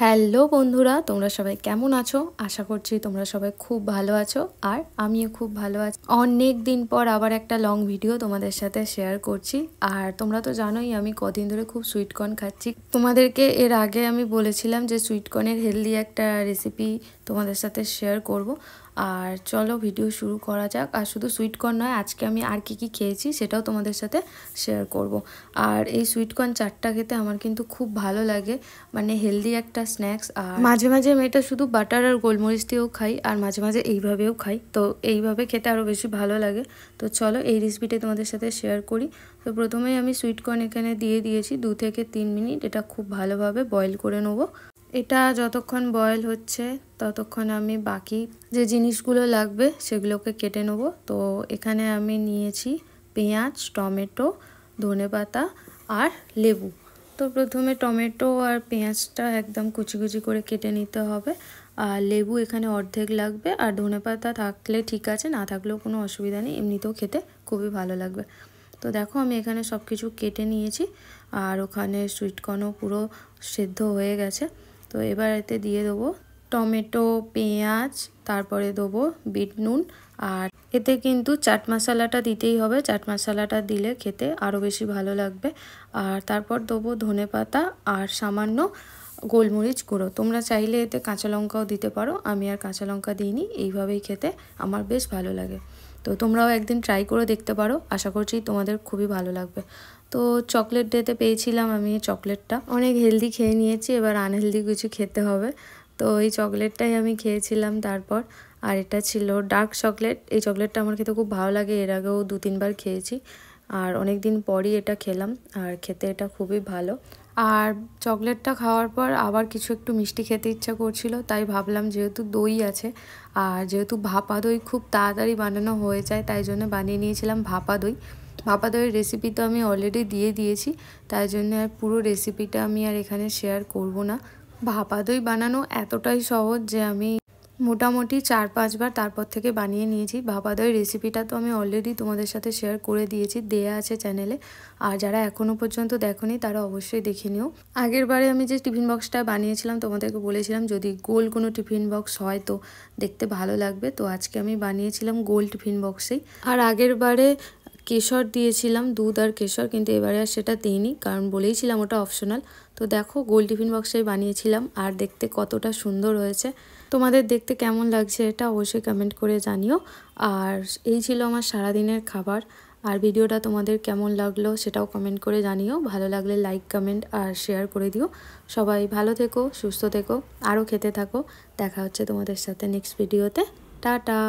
Hello বন্ধুরা, তোমরা সবাই কেমন আছো? আশা করছি তোমরা সবাই খুব ভালো আছো আর আমিও খুব ভালো আছি। অনেক দিন পর আবার একটা লং ভিডিও তোমাদের সাথে শেয়ার করছি। আর তোমরা তো জানোই আমি কদিন ধরে খুব সুইটকর্ন খাচ্ছি। তোমাদেরকে এর আগে আমি বলেছিলাম যে সুইটকর্নের হেলদি একটা রেসিপি তোমাদের সাথে শেয়ার করব। আর চলো ভিডিও শুরু করা যাক। আর শুধু সুইটকর্ন নয়, আজকে আমি আর কি খেয়েছি সেটাও তোমাদের সাথে শেয়ার করব। আর এই সুইটকর্ন চাটটা খেতে আমার কিন্তু খুব ভালো লাগে, মানে হেলদি একটা স্ন্যাক্স। আর মাঝে মাঝে আমি এটা শুধু বাটার আর গোলমরিচ দিয়েও খাই, আর মাঝে মাঝে এইভাবেও খাই। তো এইভাবে খেতে আরও বেশি ভালো লাগে। তো চলো এই রেসিপিটা তোমাদের সাথে শেয়ার করি। তো প্রথমেই আমি সুইটকর্ন এখানে দিয়ে দিয়েছি 2 থেকে 3 মিনিট। এটা খুব ভালোভাবে বয়েল করে নেবো। এটা যতক্ষণ বয়েল হচ্ছে ততক্ষণ আমি বাকি যে জিনিসগুলো লাগবে সেগুলোকে কেটে নেবো। তো এখানে আমি নিয়েছি পেঁয়াজ, টমেটো, ধনেপাতা আর লেবু। তো প্রথমে টমেটো আর পেঁয়াজটা একদম কুচি কুচি করে কেটে নিতে হবে। আর লেবু এখানে অর্ধেক লাগবে, আর ধনেপাতা থাকলে ঠিক আছে, না থাকলেও কোনো অসুবিধা নেই, এমনিতেও খেতে খুবই ভালো লাগবে। তো দেখো আমি এখানে সব কিছু কেটে নিয়েছি, আর ওখানে সুইটকর্নও পুরো সেদ্ধ হয়ে গেছে। তো এবার এতে দিয়ে দেবো টমেটো, পেঁয়াজ, তারপরে দেবো বিট নুন। আর এতে কিন্তু চাট মশলাটা দিতেই হবে, চাট মশলাটা দিলে খেতে আরও বেশি ভালো লাগবে। আর তারপর দেবো ধনেপাতা আর সামান্য গোলমরিচ গুঁড়ো। তোমরা চাইলে এতে কাঁচা লঙ্কাও দিতে পারো, আমি আর কাঁচা লঙ্কা দিইনি, এইভাবেই খেতে আমার বেশ ভালো লাগে। তো তোমরাও একদিন ট্রাই করে দেখতে পারো, আশা করছি তোমাদের খুবই ভালো লাগবে। তো চকলেট ডেতে পেয়েছিলাম আমি চকলেটটা, অনেক হেলদি খেয়ে নিয়েছি, এবার আনহেলদি কিছু খেতে হবে। তো এই চকলেটটাই আমি খেয়েছিলাম তারপর। আর এটা ছিল ডার্ক চকলেট। এই চকলেটটা আমার খেতে খুব ভালো লাগে, এর আগেও 2-3 বার খেয়েছি, আর অনেক দিন পরই এটা খেলাম, আর খেতে এটা খুবই ভালো। আর চকলেটটা খাওয়ার পর আবার কিছু একটু মিষ্টি খেতে ইচ্ছা করছিল, তাই ভাবলাম যেহেতু দই আছে আর যেহেতু ভাপা দই খুব তাড়াতাড়ি বানানো হয়ে যায়, তাই জন্য বানিয়ে নিয়েছিলাম ভাপা দই। ভাপা দইয়ের রেসিপি তো আমি অলরেডি দিয়ে দিয়েছি, তাই জন্য আর পুরো রেসিপিটা আমি আর এখানে শেয়ার করব না। ভাপা দই বানানো এতটাই সহজ যে আমি মোটামুটি 4-5 বার তারপর থেকে বানিয়ে নিয়েছি। ভাপা দইয়ের রেসিপিটা তো আমি অলরেডি তোমাদের সাথে শেয়ার করে দিয়েছি, দেয়া আছে চ্যানেলে। আর যারা এখনও পর্যন্ত দেখোনি তারা অবশ্যই দেখে নিও। আগের বারে আমি যে টিফিন বক্সটা বানিয়েছিলাম তোমাদেরকে বলেছিলাম যদি গোল কোনো টিফিন বক্স হয় তো দেখতে ভালো লাগবে। তো আজকে আমি বানিয়েছিলাম গোল টিফিন বক্সেই। আর আগের বারে কেশর দিয়েছিলাম, দুধ আর কেশর, কিন্তু এবারে আর সেটা দিইনি, কারণ বলেইছিলাম ওটা অপশনাল। তো দেখো গোল টিফিন বক্সেই বানিয়েছিলাম, আর দেখতে কতটা সুন্দর হয়েছে। তোমাদের দেখতে কেমন লাগছে এটা অবশ্যই কমেন্ট করে জানিও। আর এই ছিল আমার সারাদিনের খাবার। আর ভিডিওটা তোমাদের কেমন লাগলো সেটাও কমেন্ট করে জানিও। ভালো লাগলে লাইক, কমেন্ট আর শেয়ার করে দিও। সবাই ভালো থেকো, সুস্থ থেকো, আরও খেতে থাকো। দেখা হচ্ছে তোমাদের সাথে নেক্সট ভিডিওতে। টাটা।